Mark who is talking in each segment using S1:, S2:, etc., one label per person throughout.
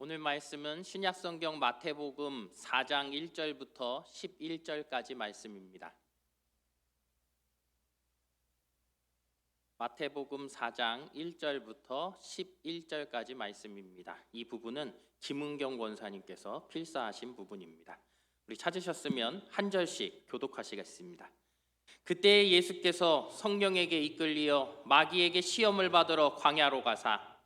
S1: 오늘 말씀은 신약성경 마태복음 4장 1절부터 11절까지 말씀입니다. 마태복음 4장 1절부터 11절까지 말씀입니다. 이 부분은 김은경 권사님께서 필사하신 부분입니다. 우리 찾으셨으면 한 절씩 교독하시겠습니다. 그때 예수께서 성령에게 이끌리어 마귀에게 시험을 받으러 광야로 가사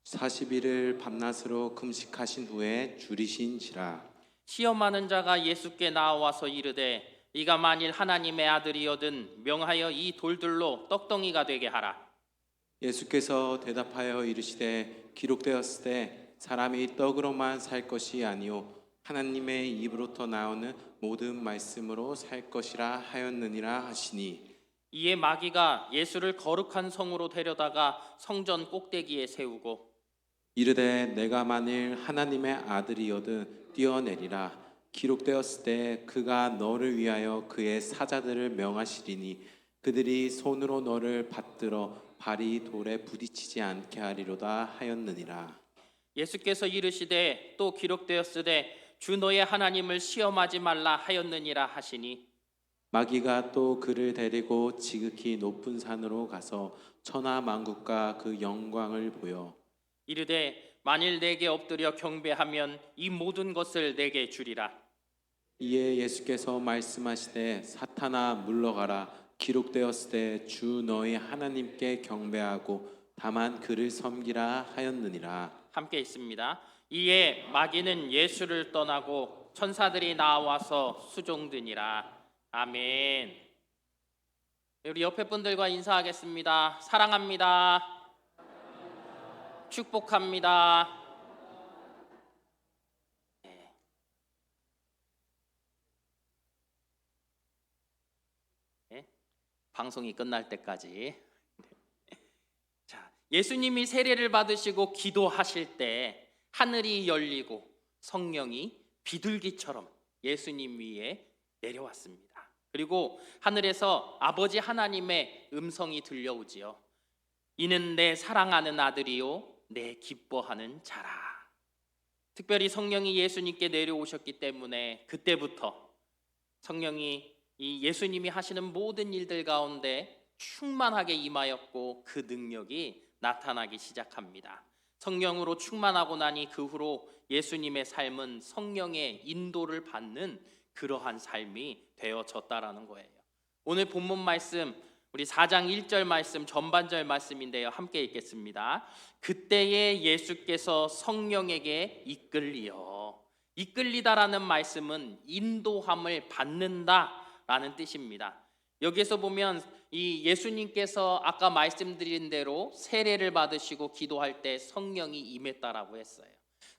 S2: 40일을 밤낮으로 금식하신 후에 줄이신지라.
S1: 시험하는 자가 예수께 나와서 이르되 이가 만일 하나님의 아들이거든 명하여 이 돌들로 떡덩이가 되게 하라.
S2: 예수께서 대답하여 이르시되 기록되었을 때 사람이 떡으로만 살 것이 아니요 하나님의 입으로부터 나오는 모든 말씀으로 살 것이라 하였느니라 하시니.
S1: 이에 마귀가 예수를 거룩한 성으로 데려다가 성전 꼭대기에 세우고
S2: 이르되 내가 만일 하나님의 아들이거든 뛰어내리라. 기록되었을 때 그가 너를 위하여 그의 사자들을 명하시리니 그들이 손으로 너를 받들어 발이 돌에 부딪히지 않게 하리로다 하였느니라.
S1: 예수께서 이르시되 또 기록되었으되 주 너의 하나님을 시험하지 말라 하였느니라 하시니
S2: 마귀가 또 그를 데리고 지극히 높은 산으로 가서 천하 만국과 그 영광을 보여
S1: 이르되 만일 내게 엎드려 경배하면 이 모든 것을 내게 주리라.
S2: 이에 예수께서 말씀하시되 사탄아 물러가라. 기록되었을 때 주 너희 하나님께 경배하고 다만 그를 섬기라 하였느니라.
S1: 함께 있습니다. 이에 마귀는 예수를 떠나고 천사들이 나와서 수종드니라. 아멘. 우리 옆에 분들과 인사하겠습니다. 사랑합니다. 축복합니다. 네. 네. 방송이 끝날 때까지. 자, 예수님이 세례를 받으시고 기도하실 때 하늘이 열리고 성령이 비둘기처럼 예수님 위에 내려왔습니다. 그리고 하늘에서 아버지 하나님의 음성이 들려오지요. 이는 내 사랑하는 아들이요 내 기뻐하는 자라. 특별히 성령이 예수님께 내려오셨기 때문에 그때부터 성령이 이 예수님이 하시는 모든 일들 가운데 충만하게 임하였고 그 능력이 나타나기 시작합니다. 성령으로 충만하고 나니 그 후로 예수님의 삶은 성령의 인도를 받는 그러한 삶이 되어졌다라는 거예요. 오늘 본문 말씀 우리 4장 1절 말씀 전반절 말씀인데요. 함께 읽겠습니다. 그때에 예수께서 성령에게 이끌리다라는 말씀은 인도함을 받는다라는 뜻입니다. 여기서 보면 이 예수님께서 아까 말씀드린 대로 세례를 받으시고 기도할 때 성령이 임했다라고 했어요.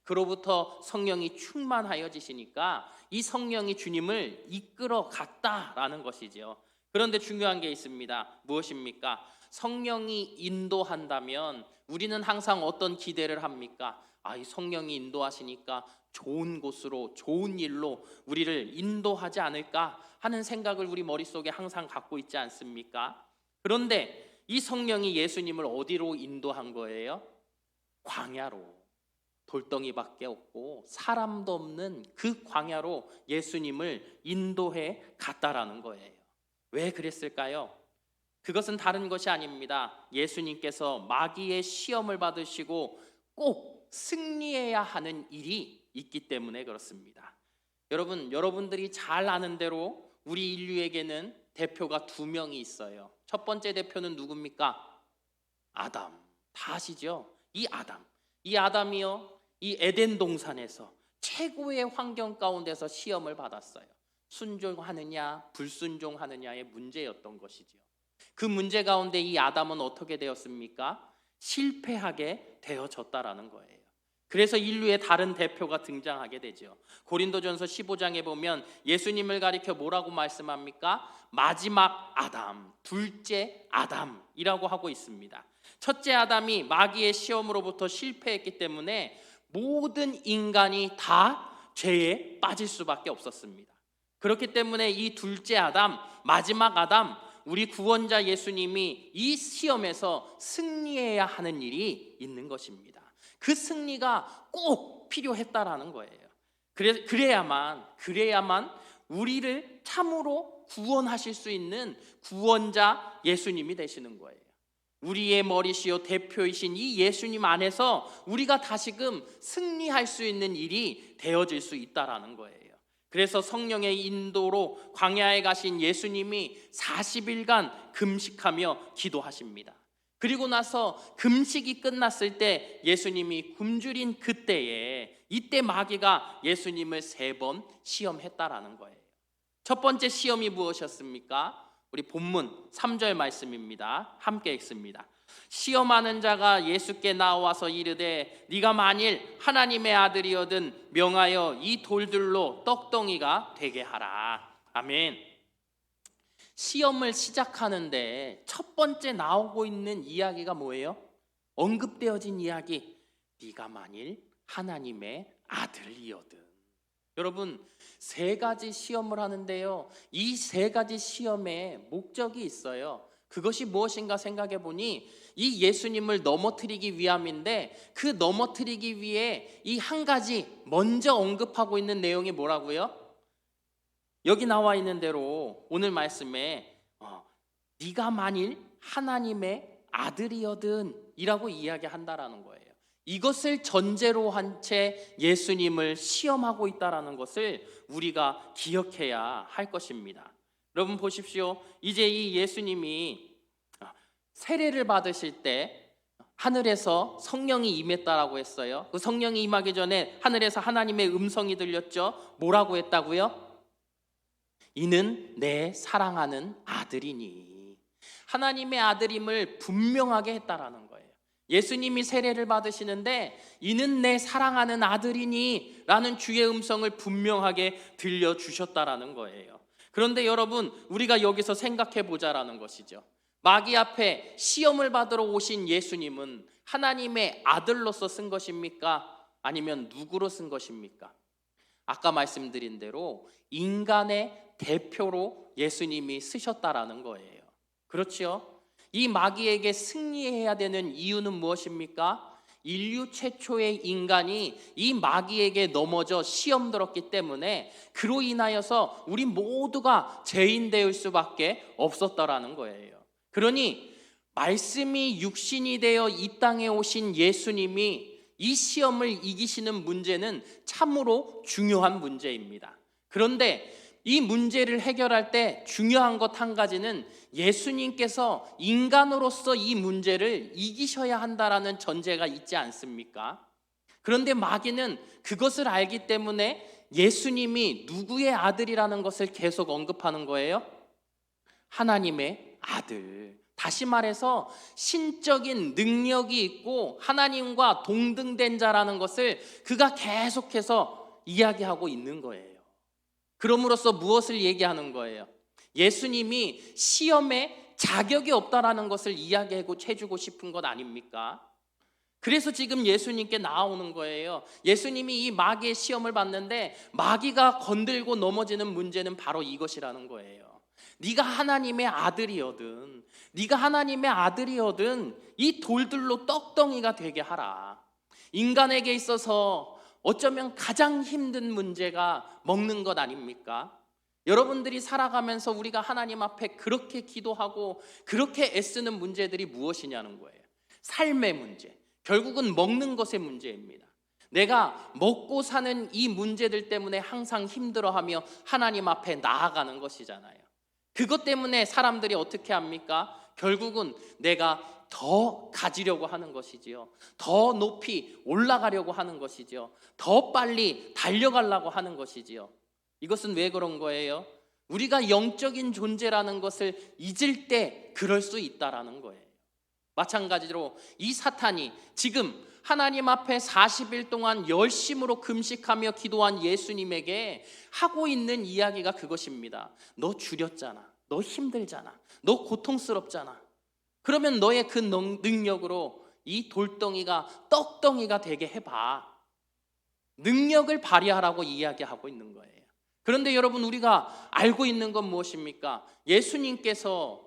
S1: 그로부터 성령이 충만하여지시니까 이 성령이 주님을 이끌어 갔다라는 것이죠. 그런데 중요한 게 있습니다. 무엇입니까? 성령이 인도한다면 우리는 항상 어떤 기대를 합니까? 이 성령이 인도하시니까 좋은 곳으로 좋은 일로 우리를 인도하지 않을까 하는 생각을 우리 머릿속에 항상 갖고 있지 않습니까? 그런데 이 성령이 예수님을 어디로 인도한 거예요? 광야로. 돌덩이밖에 없고 사람도 없는 그 광야로 예수님을 인도해 갔다라는 거예요. 왜 그랬을까요? 그것은 다른 것이 아닙니다. 예수님께서 마귀의 시험을 받으시고 꼭 승리해야 하는 일이 있기 때문에 그렇습니다. 여러분들이 잘 아는 대로 우리 인류에게는 대표가 두 명이 있어요. 첫 번째 대표는 누굽니까? 아담. 다 아시죠? 이 아담이요. 이 에덴 동산에서 최고의 환경 가운데서 시험을 받았어요. 순종하느냐 불순종하느냐의 문제였던 것이죠. 그 문제 가운데 이 아담은 어떻게 되었습니까? 실패하게 되어졌다라는 거예요. 그래서 인류의 다른 대표가 등장하게 되죠. 고린도전서 15장에 보면 예수님을 가리켜 뭐라고 말씀합니까? 마지막 아담, 둘째 아담이라고 하고 있습니다. 첫째 아담이 마귀의 시험으로부터 실패했기 때문에 모든 인간이 다 죄에 빠질 수밖에 없었습니다. 그렇기 때문에 이 둘째 아담, 마지막 아담, 우리 구원자 예수님이 이 시험에서 승리해야 하는 일이 있는 것입니다. 그 승리가 꼭 필요했다라는 거예요. 그래야만 우리를 참으로 구원하실 수 있는 구원자 예수님이 되시는 거예요. 우리의 머리시요 대표이신 이 예수님 안에서 우리가 다시금 승리할 수 있는 일이 되어질 수 있다라는 거예요. 그래서 성령의 인도로 광야에 가신 예수님이 40일간 금식하며 기도하십니다. 그리고 나서 금식이 끝났을 때 예수님이 굶주린 그때에 이때 마귀가 예수님을 3번 시험했다라는 거예요. 첫 번째 시험이 무엇이었습니까? 우리 본문 3절 말씀입니다. 함께 읽습니다. 시험하는 자가 예수께 나와서 이르되 네가 만일 하나님의 아들이거든 명하여 이 돌들로 떡덩이가 되게 하라. 아멘. 시험을 시작하는데 첫 번째 나오고 있는 이야기가 뭐예요? 언급되어진 이야기. 네가 만일 하나님의 아들이거든. 여러분, 3가지 시험을 하는데요, 이 3가지 시험에 목적이 있어요. 그것이 무엇인가 생각해 보니 이 예수님을 넘어뜨리기 위함인데, 그 넘어뜨리기 위해 이 한 가지 먼저 언급하고 있는 내용이 뭐라고요? 여기 나와 있는 대로 오늘 말씀에 네가 만일 하나님의 아들이거든 이라고 이야기한다라는 거예요. 이것을 전제로 한 채 예수님을 시험하고 있다라는 것을 우리가 기억해야 할 것입니다. 여러분 보십시오. 이제 이 예수님이 세례를 받으실 때 하늘에서 성령이 임했다라고 했어요. 그 성령이 임하기 전에 하늘에서 하나님의 음성이 들렸죠. 뭐라고 했다고요? 이는 내 사랑하는 아들이니. 하나님의 아들임을 분명하게 했다라는 거예요. 예수님이 세례를 받으시는데 이는 내 사랑하는 아들이니 라는 주의 음성을 분명하게 들려주셨다라는 거예요. 그런데 여러분, 우리가 여기서 생각해 보자라는 것이죠. 마귀 앞에 시험을 받으러 오신 예수님은 하나님의 아들로서 쓴 것입니까? 아니면 누구로 쓴 것입니까? 아까 말씀드린 대로 인간의 대표로 예수님이 쓰셨다라는 거예요. 그렇지요? 이 마귀에게 승리해야 되는 이유는 무엇입니까? 인류 최초의 인간이 이 마귀에게 넘어져 시험 들었기 때문에 그로 인하여서 우리 모두가 죄인 되을 수밖에 없었다라는 거예요. 그러니 말씀이 육신이 되어 이 땅에 오신 예수님이 이 시험을 이기시는 문제는 참으로 중요한 문제입니다. 그런데 이 문제를 해결할 때 중요한 것 한 가지는 예수님께서 인간으로서 이 문제를 이기셔야 한다라는 전제가 있지 않습니까? 그런데 마귀는 그것을 알기 때문에 예수님이 누구의 아들이라는 것을 계속 언급하는 거예요. 하나님의 아들. 다시 말해서 신적인 능력이 있고 하나님과 동등된 자라는 것을 그가 계속해서 이야기하고 있는 거예요. 그럼으로써 무엇을 얘기하는 거예요? 예수님이 시험에 자격이 없다라는 것을 이야기하고 해주고 싶은 것 아닙니까? 그래서 지금 예수님께 나오는 거예요. 예수님이 이 마귀의 시험을 받는데 마귀가 건들고 넘어지는 문제는 바로 이것이라는 거예요. 네가 하나님의 아들이거든, 네가 하나님의 아들이거든 이 돌들로 떡덩이가 되게 하라. 인간에게 있어서 어쩌면 가장 힘든 문제가 먹는 것 아닙니까? 여러분들이 살아가면서 우리가 하나님 앞에 그렇게 기도하고 그렇게 애쓰는 문제들이 무엇이냐는 거예요. 삶의 문제, 결국은 먹는 것의 문제입니다. 내가 먹고 사는 이 문제들 때문에 항상 힘들어하며 하나님 앞에 나아가는 것이잖아요. 그것 때문에 사람들이 어떻게 합니까? 결국은 내가 더 가지려고 하는 것이지요. 더 높이 올라가려고 하는 것이지요. 더 빨리 달려가려고 하는 것이지요. 이것은 왜 그런 거예요? 우리가 영적인 존재라는 것을 잊을 때 그럴 수 있다라는 거예요. 마찬가지로 이 사탄이 지금 하나님 앞에 40일 동안 열심으로 금식하며 기도한 예수님에게 하고 있는 이야기가 그것입니다. 너 줄였잖아. 너 힘들잖아. 너 고통스럽잖아. 그러면 너의 그 능력으로 이 돌덩이가 떡덩이가 되게 해봐. 능력을 발휘하라고 이야기하고 있는 거예요. 그런데 여러분, 우리가 알고 있는 건 무엇입니까? 예수님께서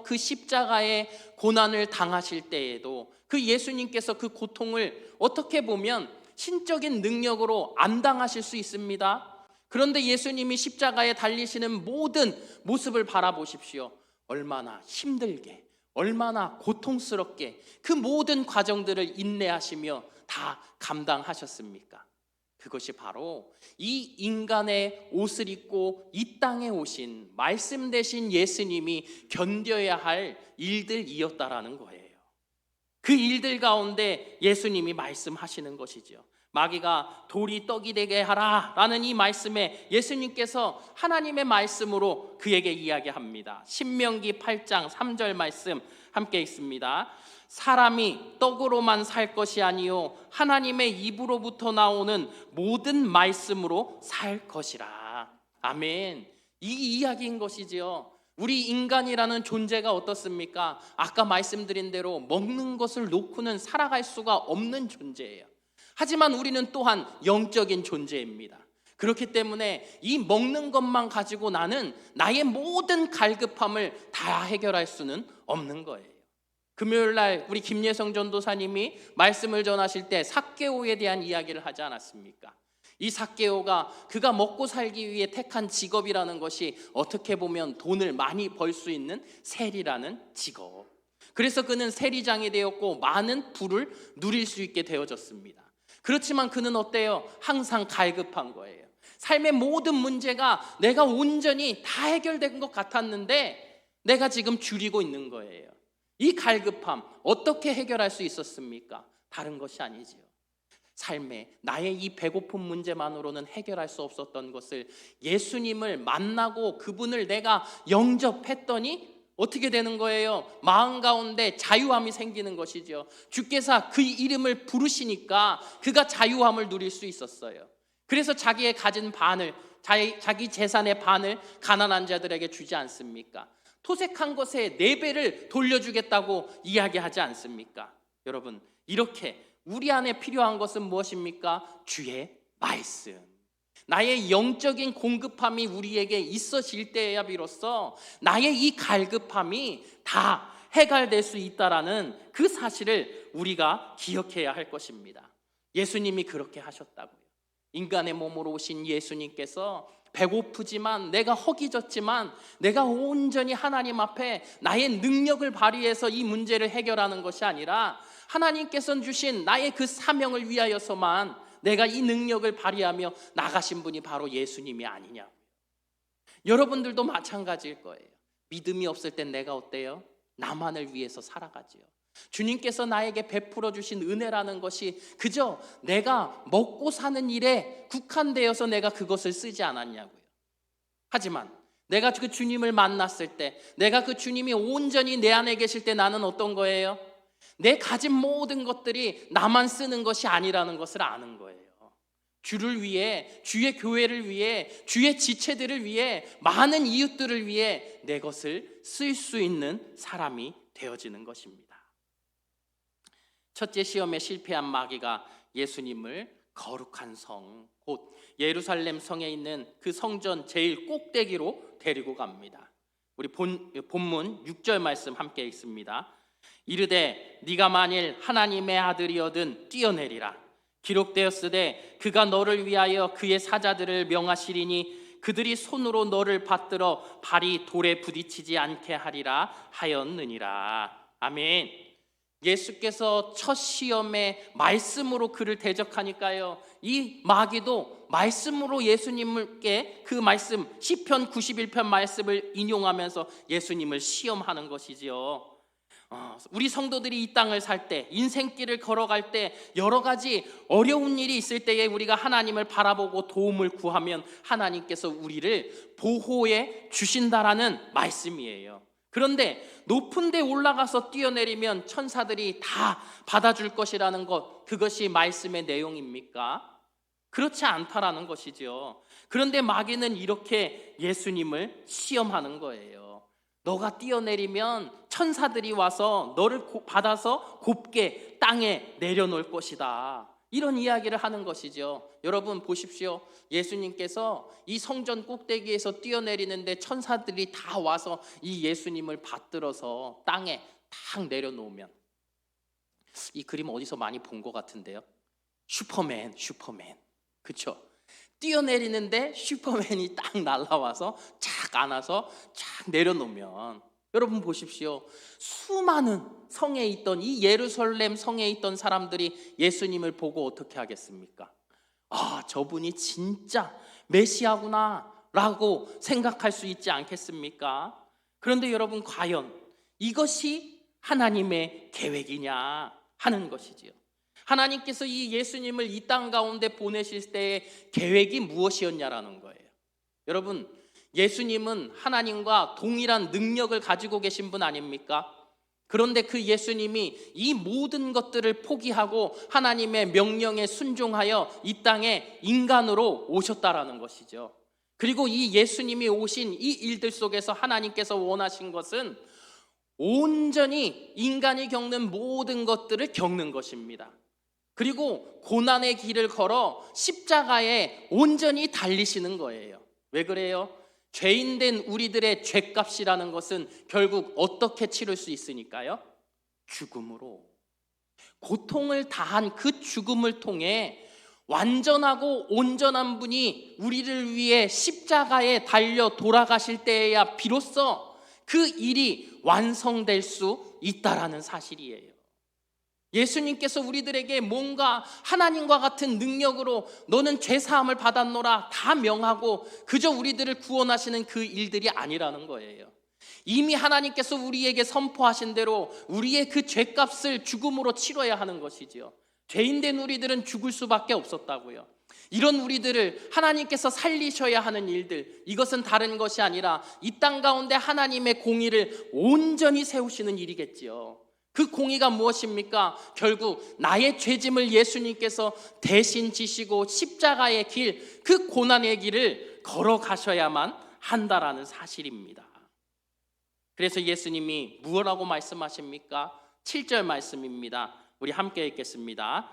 S1: 그 십자가의 고난을 당하실 때에도 그 예수님께서 그 고통을 어떻게 보면 신적인 능력으로 안 당하실 수 있습니다. 그런데 예수님이 십자가에 달리시는 모든 모습을 바라보십시오. 얼마나 힘들게, 얼마나 고통스럽게 그 모든 과정들을 인내하시며 다 감당하셨습니까? 그것이 바로 이 인간의 옷을 입고 이 땅에 오신 말씀 되신 예수님이 견뎌야 할 일들이었다라는 거예요. 그 일들 가운데 예수님이 말씀하시는 것이죠. 마귀가 돌이 떡이 되게 하라 라는 이 말씀에 예수님께서 하나님의 말씀으로 그에게 이야기합니다. 신명기 8장 3절 말씀 함께 읽습니다. 사람이 떡으로만 살 것이 아니요 하나님의 입으로부터 나오는 모든 말씀으로 살 것이라. 아멘. 이 이야기인 것이지요. 우리 인간이라는 존재가 어떻습니까? 아까 말씀드린 대로 먹는 것을 놓고는 살아갈 수가 없는 존재예요. 하지만 우리는 또한 영적인 존재입니다. 그렇기 때문에 이 먹는 것만 가지고 나는 나의 모든 갈급함을 다 해결할 수는 없는 거예요. 금요일 날 우리 김예성 전도사님이 말씀을 전하실 때 삭개오에 대한 이야기를 하지 않았습니까? 이 삭개오가 그가 먹고 살기 위해 택한 직업이라는 것이 어떻게 보면 돈을 많이 벌 수 있는 세리라는 직업. 그래서 그는 세리장이 되었고 많은 부를 누릴 수 있게 되어졌습니다. 그렇지만 그는 어때요? 항상 갈급한 거예요. 삶의 모든 문제가 내가 온전히 다 해결된 것 같았는데 내가 지금 줄이고 있는 거예요. 이 갈급함 어떻게 해결할 수 있었습니까? 다른 것이 아니지요. 삶에 나의 이 배고픈 문제만으로는 해결할 수 없었던 것을 예수님을 만나고 그분을 내가 영접했더니 어떻게 되는 거예요? 마음 가운데 자유함이 생기는 것이죠. 주께서 그 이름을 부르시니까 그가 자유함을 누릴 수 있었어요. 그래서 자기의 가진 반을, 자기 재산의 반을 가난한 자들에게 주지 않습니까? 토색한 것의 4배를 돌려주겠다고 이야기하지 않습니까? 여러분, 이렇게 우리 안에 필요한 것은 무엇입니까? 주의 말씀. 나의 영적인 공급함이 우리에게 있어질 때야 비로소 나의 이 갈급함이 다 해결될 수 있다라는 그 사실을 우리가 기억해야 할 것입니다. 예수님이 그렇게 하셨다고요. 인간의 몸으로 오신 예수님께서 배고프지만 내가 허기졌지만 내가 온전히 하나님 앞에 나의 능력을 발휘해서 이 문제를 해결하는 것이 아니라 하나님께서 주신 나의 그 사명을 위하여서만 내가 이 능력을 발휘하며 나가신 분이 바로 예수님이 아니냐고요. 여러분들도 마찬가지일 거예요. 믿음이 없을 땐 내가 어때요? 나만을 위해서 살아가지요. 주님께서 나에게 베풀어 주신 은혜라는 것이 그저 내가 먹고 사는 일에 국한되어서 내가 그것을 쓰지 않았냐고요. 하지만 내가 그 주님을 만났을 때, 내가 그 주님이 온전히 내 안에 계실 때 나는 어떤 거예요? 내 가진 모든 것들이 나만 쓰는 것이 아니라는 것을 아는 거예요. 주를 위해, 주의 교회를 위해, 주의 지체들을 위해, 많은 이웃들을 위해 내 것을 쓸 수 있는 사람이 되어지는 것입니다. 첫째 시험에 실패한 마귀가 예수님을 거룩한 성, 곧 예루살렘 성에 있는 그 성전 제일 꼭대기로 데리고 갑니다. 우리 본문 6절 말씀 함께 읽습니다. 이르되 네가 만일 하나님의 아들이거든 뛰어내리라. 기록되었으되 그가 너를 위하여 그의 사자들을 명하시리니 그들이 손으로 너를 받들어 발이 돌에 부딪히지 않게 하리라 하였느니라. 아멘. 예수께서 첫 시험에 말씀으로 그를 대적하니까요, 이 마귀도 말씀으로 예수님께 그 말씀 시편 91편 말씀을 인용하면서 예수님을 시험하는 것이지요. 우리 성도들이 이 땅을 살 때, 인생길을 걸어갈 때 여러 가지 어려운 일이 있을 때에 우리가 하나님을 바라보고 도움을 구하면 하나님께서 우리를 보호해 주신다라는 말씀이에요. 그런데 높은 데 올라가서 뛰어내리면 천사들이 다 받아줄 것이라는 것, 그것이 말씀의 내용입니까? 그렇지 않다라는 것이죠. 그런데 마귀는 이렇게 예수님을 시험하는 거예요. 너가 뛰어내리면 천사들이 와서 너를 받아서 곱게 땅에 내려놓을 것이다. 이런 이야기를 하는 것이죠. 여러분 보십시오. 예수님께서 이 성전 꼭대기에서 뛰어내리는데 천사들이 다 와서 이 예수님을 받들어서 땅에 탁 내려놓으면 이 그림 어디서 많이 본 것 같은데요. 슈퍼맨. 그쵸? 뛰어내리는데 슈퍼맨이 딱 날아와서 착 안아서 착 내려놓으면, 여러분 보십시오. 수많은 성에 있던, 이 예루살렘 성에 있던 사람들이 예수님을 보고 어떻게 하겠습니까? 아, 저분이 진짜 메시아구나 라고 생각할 수 있지 않겠습니까? 그런데 여러분, 과연 이것이 하나님의 계획이냐 하는 것이지요. 하나님께서 이 예수님을 이 땅 가운데 보내실 때의 계획이 무엇이었냐라는 거예요. 여러분, 예수님은 하나님과 동일한 능력을 가지고 계신 분 아닙니까? 그런데 그 예수님이 이 모든 것들을 포기하고 하나님의 명령에 순종하여 이 땅에 인간으로 오셨다라는 것이죠. 그리고 이 예수님이 오신 이 일들 속에서 하나님께서 원하신 것은 온전히 인간이 겪는 모든 것들을 겪는 것입니다. 그리고 고난의 길을 걸어 십자가에 온전히 달리시는 거예요. 왜 그래요? 죄인된 우리들의 죄값이라는 것은 결국 어떻게 치를 수 있으니까요? 죽음으로. 고통을 다한 그 죽음을 통해 완전하고 온전한 분이 우리를 위해 십자가에 달려 돌아가실 때에야 비로소 그 일이 완성될 수 있다라는 사실이에요. 예수님께서 우리들에게 뭔가 하나님과 같은 능력으로 너는 죄사함을 받았노라 다 명하고 그저 우리들을 구원하시는 그 일들이 아니라는 거예요. 이미 하나님께서 우리에게 선포하신 대로 우리의 그 죄값을 죽음으로 치러야 하는 것이지요. 죄인된 우리들은 죽을 수밖에 없었다고요. 이런 우리들을 하나님께서 살리셔야 하는 일들, 이것은 다른 것이 아니라 이 땅 가운데 하나님의 공의를 온전히 세우시는 일이겠지요. 그 공의가 무엇입니까? 결국 나의 죄짐을 예수님께서 대신 지시고 십자가의 길, 그 고난의 길을 걸어가셔야만 한다라는 사실입니다. 그래서 예수님이 무엇라고 말씀하십니까? 7절 말씀입니다. 우리 함께 읽겠습니다.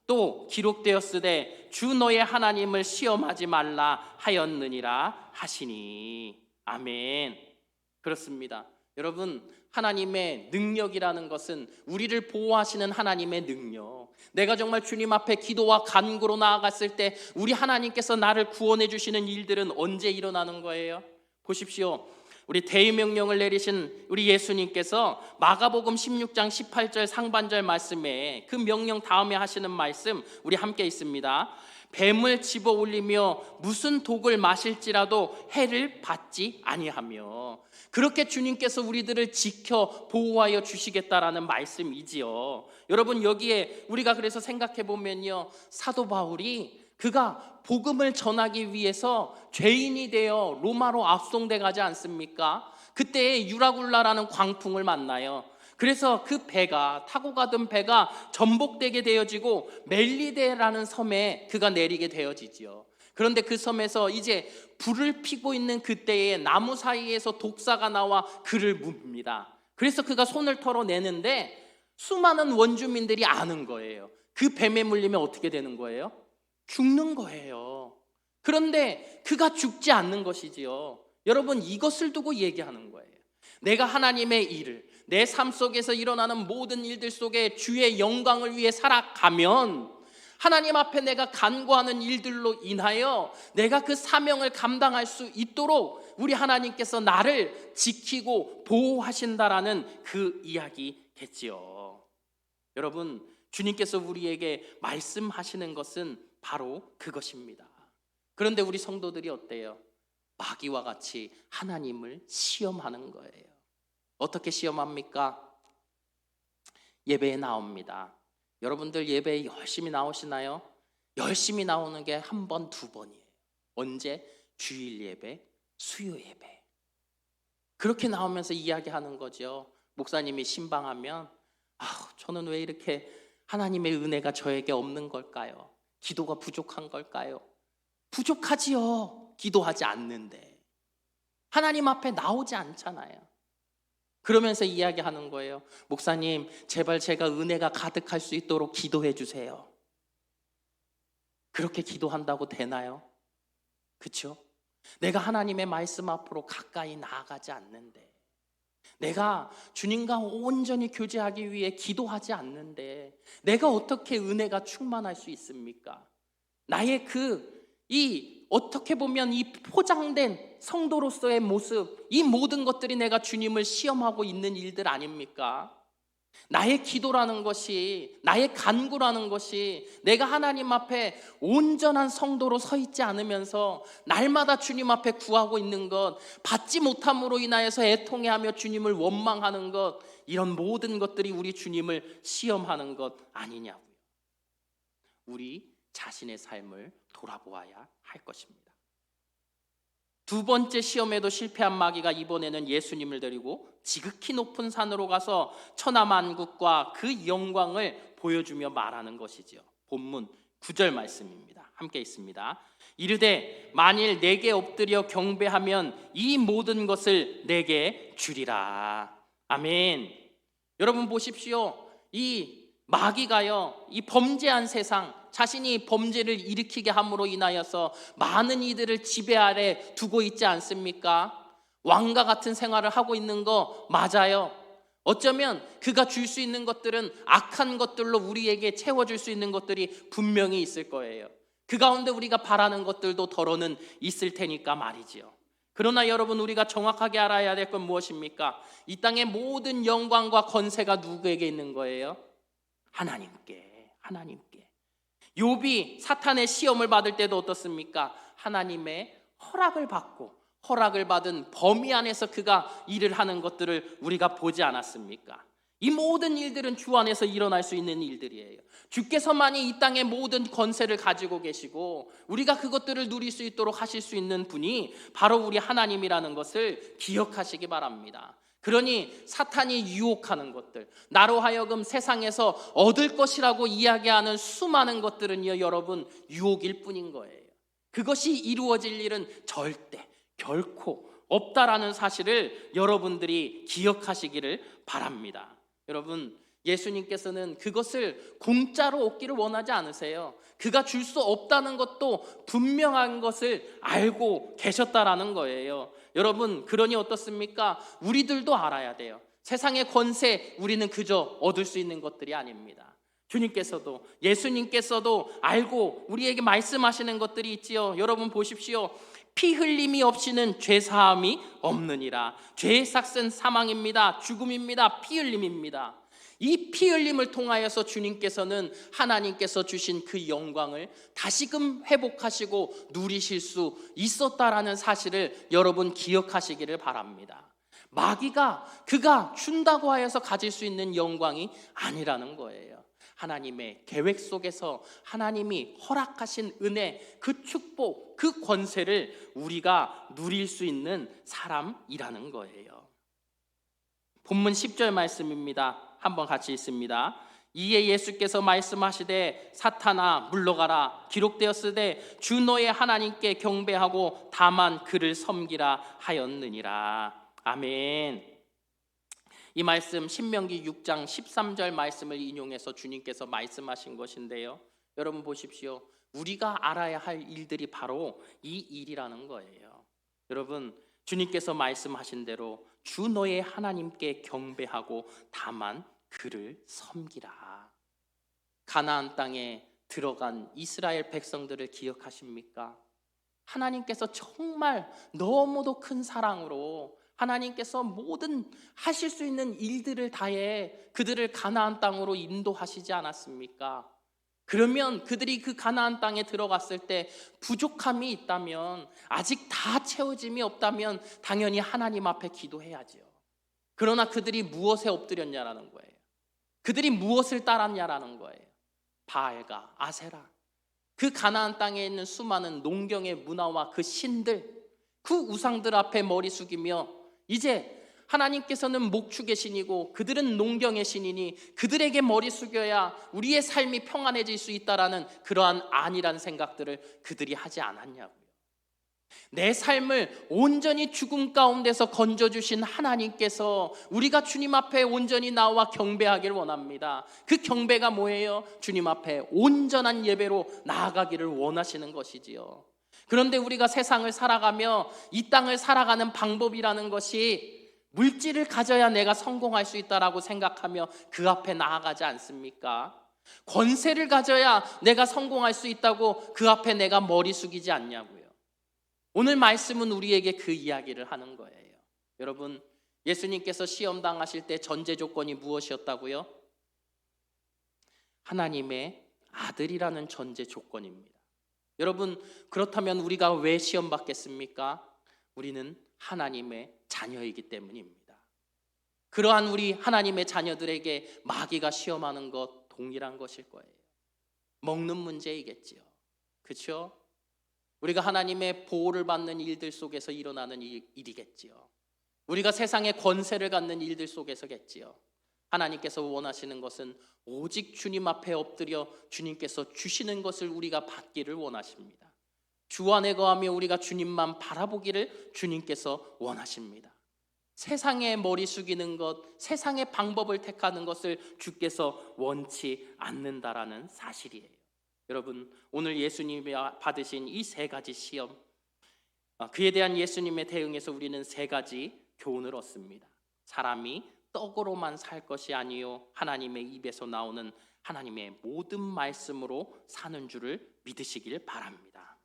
S1: 또 기록되었으되 주 너의 하나님을 시험하지 말라 하였느니라 하시니. 아멘. 그렇습니다. 여러분, 하나님의 능력이라는 것은 우리를 보호하시는 하나님의 능력. 내가 정말 주님 앞에 기도와 간구로 나아갔을 때 우리 하나님께서 나를 구원해 주시는 일들은 언제 일어나는 거예요? 보십시오. 우리 대의명령을 내리신 우리 예수님께서 마가복음 16장 18절 상반절 말씀에 그 명령 다음에 하시는 말씀 우리 함께 있습니다. 뱀을 집어 올리며 무슨 독을 마실지라도 해를 받지 아니하며. 그렇게 주님께서 우리들을 지켜 보호하여 주시겠다라는 말씀이지요. 여러분, 여기에 우리가 그래서 생각해 보면요, 사도 바울이 그가 복음을 전하기 위해서 죄인이 되어 로마로 압송돼 가지 않습니까? 그때 유라굴라라는 광풍을 만나요. 그래서 그 배가, 타고 가던 배가 전복되게 되어지고 멜리데라는 섬에 그가 내리게 되어지지요. 그런데 그 섬에서 이제 불을 피고 있는 그때에 나무 사이에서 독사가 나와 그를 뭅니다. 그래서 그가 손을 털어내는데 수많은 원주민들이 아는 거예요. 그 뱀에 물리면 어떻게 되는 거예요? 죽는 거예요. 그런데 그가 죽지 않는 것이지요. 여러분, 이것을 두고 얘기하는 거예요. 내가 하나님의 일을, 내 삶 속에서 일어나는 모든 일들 속에 주의 영광을 위해 살아가면 하나님 앞에 내가 간구하는 일들로 인하여 내가 그 사명을 감당할 수 있도록 우리 하나님께서 나를 지키고 보호하신다라는 그 이야기겠지요. 여러분, 주님께서 우리에게 말씀하시는 것은 바로 그것입니다. 그런데 우리 성도들이 어때요? 마귀와 같이 하나님을 시험하는 거예요. 어떻게 시험합니까? 예배에 나옵니다. 여러분들 예배에 열심히 나오시나요? 열심히 나오는 게 한 번, 두 번이에요. 언제? 주일 예배, 수요 예배. 그렇게 나오면서 이야기하는 거죠. 목사님이 신방하면 저는 왜 이렇게 하나님의 은혜가 저에게 없는 걸까요? 기도가 부족한 걸까요? 부족하지요. 기도하지 않는데. 하나님 앞에 나오지 않잖아요. 그러면서 이야기하는 거예요. 목사님, 제발 제가 은혜가 가득할 수 있도록 기도해 주세요. 그렇게 기도한다고 되나요? 그렇죠? 내가 하나님의 말씀 앞으로 가까이 나아가지 않는데, 내가 주님과 온전히 교제하기 위해 기도하지 않는데, 내가 어떻게 은혜가 충만할 수 있습니까? 나의 어떻게 보면 이 포장된 성도로서의 모습, 이 모든 것들이 내가 주님을 시험하고 있는 일들 아닙니까? 나의 기도라는 것이, 나의 간구라는 것이 내가 하나님 앞에 온전한 성도로 서 있지 않으면서 날마다 주님 앞에 구하고 있는 것, 받지 못함으로 인하여서 애통해하며 주님을 원망하는 것, 이런 모든 것들이 우리 주님을 시험하는 것 아니냐고요. 우리 자신의 삶을 돌아보아야 할 것입니다. 두 번째 시험에도 실패한 마귀가 이번에는 예수님을 데리고 지극히 높은 산으로 가서 천하만국과 그 영광을 보여주며 말하는 것이지요. 본문 9절 말씀입니다. 함께 있습니다. 이르되 만일 내게 엎드려 경배하면 이 모든 것을 내게 주리라. 아멘. 여러분 보십시오. 이 마귀가요, 이 범죄한 세상, 자신이 범죄를 일으키게 함으로 인하여서 많은 이들을 지배 아래 두고 있지 않습니까? 왕과 같은 생활을 하고 있는 거 맞아요. 어쩌면 그가 줄 수 있는 것들은 악한 것들로 우리에게 채워줄 수 있는 것들이 분명히 있을 거예요. 그 가운데 우리가 바라는 것들도 더러는 있을 테니까 말이지요. 그러나 여러분, 우리가 정확하게 알아야 될 건 무엇입니까? 이 땅의 모든 영광과 권세가 누구에게 있는 거예요? 하나님께. 욥이 사탄의 시험을 받을 때도 어떻습니까? 하나님의 허락을 받은 범위 안에서 그가 일을 하는 것들을 우리가 보지 않았습니까? 이 모든 일들은 주 안에서 일어날 수 있는 일들이에요. 주께서만이 이 땅의 모든 권세를 가지고 계시고 우리가 그것들을 누릴 수 있도록 하실 수 있는 분이 바로 우리 하나님이라는 것을 기억하시기 바랍니다. 그러니 사탄이 유혹하는 것들, 나로 하여금 세상에서 얻을 것이라고 이야기하는 수많은 것들은요, 여러분, 유혹일 뿐인 거예요. 그것이 이루어질 일은 절대 결코 없다라는 사실을 여러분들이 기억하시기를 바랍니다. 여러분, 예수님께서는 그것을 공짜로 얻기를 원하지 않으세요. 그가 줄 수 없다는 것도 분명한 것을 알고 계셨다라는 거예요. 여러분, 그러니 어떻습니까? 우리들도 알아야 돼요. 세상의 권세, 우리는 그저 얻을 수 있는 것들이 아닙니다. 주님께서도, 예수님께서도 알고 우리에게 말씀하시는 것들이 있지요. 여러분 보십시오. 피 흘림이 없이는 죄 사함이 없느니라. 죄의 삭은 사망입니다. 죽음입니다. 피 흘림입니다. 이 피 흘림을 통하여서 주님께서는 하나님께서 주신 그 영광을 다시금 회복하시고 누리실 수 있었다라는 사실을 여러분 기억하시기를 바랍니다. 마귀가 그가 준다고 하여서 가질 수 있는 영광이 아니라는 거예요. 하나님의 계획 속에서 하나님이 허락하신 은혜, 그 축복, 그 권세를 우리가 누릴 수 있는 사람이라는 거예요. 본문 10절 말씀입니다. 한번 같이 읽습니다. 이에 예수께서 말씀하시되 사탄아 물러가라. 기록되었으되 주 너의 하나님께 경배하고 다만 그를 섬기라 하였느니라. 아멘. 이 말씀 신명기 6장 13절 말씀을 인용해서 주님께서 말씀하신 것인데요. 여러분 보십시오. 우리가 알아야 할 일들이 바로 이 일이라는 거예요. 여러분, 주님께서 말씀하신 대로 주 너의 하나님께 경배하고 다만 그를 섬기라. 가나안 땅에 들어간 이스라엘 백성들을 기억하십니까? 하나님께서 정말 너무도 큰 사랑으로 하나님께서 모든 하실 수 있는 일들을 다해 그들을 가나안 땅으로 인도하시지 않았습니까? 그러면 그들이 그 가나안 땅에 들어갔을 때 부족함이 있다면, 아직 다 채워짐이 없다면 당연히 하나님 앞에 기도해야지요. 그러나 그들이 무엇에 엎드렸냐라는 거예요. 그들이 무엇을 따랐냐라는 거예요. 바알과 아세라, 그 가나안 땅에 있는 수많은 농경의 문화와 그 신들, 그 우상들 앞에 머리 숙이며, 이제 하나님께서는 목축의 신이고 그들은 농경의 신이니 그들에게 머리 숙여야 우리의 삶이 평안해질 수 있다라는 그러한 안일한 생각들을 그들이 하지 않았냐고요. 내 삶을 온전히 죽음 가운데서 건져주신 하나님께서 우리가 주님 앞에 온전히 나와 경배하기를 원합니다. 그 경배가 뭐예요? 주님 앞에 온전한 예배로 나아가기를 원하시는 것이지요. 그런데 우리가 세상을 살아가며 이 땅을 살아가는 방법이라는 것이 물질을 가져야 내가 성공할 수 있다라고 생각하며 그 앞에 나아가지 않습니까? 권세를 가져야 내가 성공할 수 있다고 그 앞에 내가 머리 숙이지 않냐고요. 오늘 말씀은 우리에게 그 이야기를 하는 거예요. 여러분, 예수님께서 시험 당하실 때 전제 조건이 무엇이었다고요? 하나님의 아들이라는 전제 조건입니다. 여러분, 그렇다면 우리가 왜 시험 받겠습니까? 우리는 하나님의 자녀이기 때문입니다. 그러한 우리 하나님의 자녀들에게 마귀가 시험하는 것 동일한 것일 거예요. 먹는 문제이겠지요. 그렇죠? 우리가 하나님의 보호를 받는 일들 속에서 일어나는 일이겠지요. 우리가 세상의 권세를 갖는 일들 속에서겠지요. 하나님께서 원하시는 것은 오직 주님 앞에 엎드려 주님께서 주시는 것을 우리가 받기를 원하십니다. 주 안에 거하며 우리가 주님만 바라보기를 주님께서 원하십니다. 세상에 머리 숙이는 것, 세상의 방법을 택하는 것을 주께서 원치 않는다라는 사실이에요. 여러분, 오늘 예수님이 받으신 이 세 가지 시험, 그에 대한 예수님의 대응에서 우리는 세 가지 교훈을 얻습니다. 사람이 떡으로만 살 것이 아니요 하나님의 입에서 나오는 하나님의 모든 말씀으로 사는 줄을 믿으시길 바랍니다.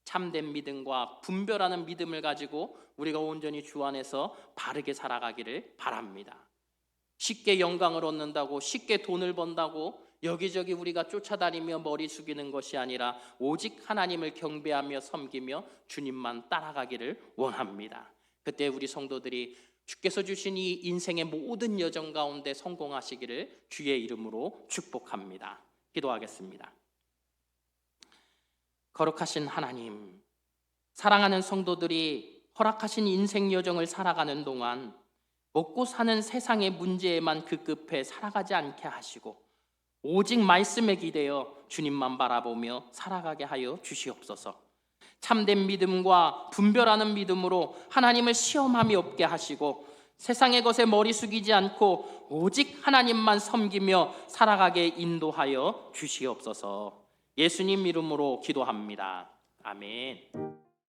S1: 참된 믿음과 분별하는 믿음을 가지고 우리가 온전히 주 안에서 바르게 살아가기를 바랍니다. 쉽게 영광을 얻는다고, 쉽게 돈을 번다고 여기저기 우리가 쫓아다니며 머리 숙이는 것이 아니라 오직 하나님을 경배하며 섬기며 주님만 따라가기를 원합니다. 그때 우리 성도들이 주께서 주신 이 인생의 모든 여정 가운데 성공하시기를 주의 이름으로 축복합니다. 기도하겠습니다. 거룩하신 하나님, 사랑하는 성도들이 허락하신 인생 여정을 살아가는 동안 먹고 사는 세상의 문제에만 급급해 살아가지 않게 하시고 오직 말씀에 기대어 주님만 바라보며 살아가게 하여 주시옵소서. 참된 믿음과 분별하는 믿음으로 하나님을 시험함이 없게 하시고 세상의 것에 머리 숙이지 않고 오직 하나님만 섬기며 살아가게 인도하여 주시옵소서. 예수님 이름으로 기도합니다. 아멘.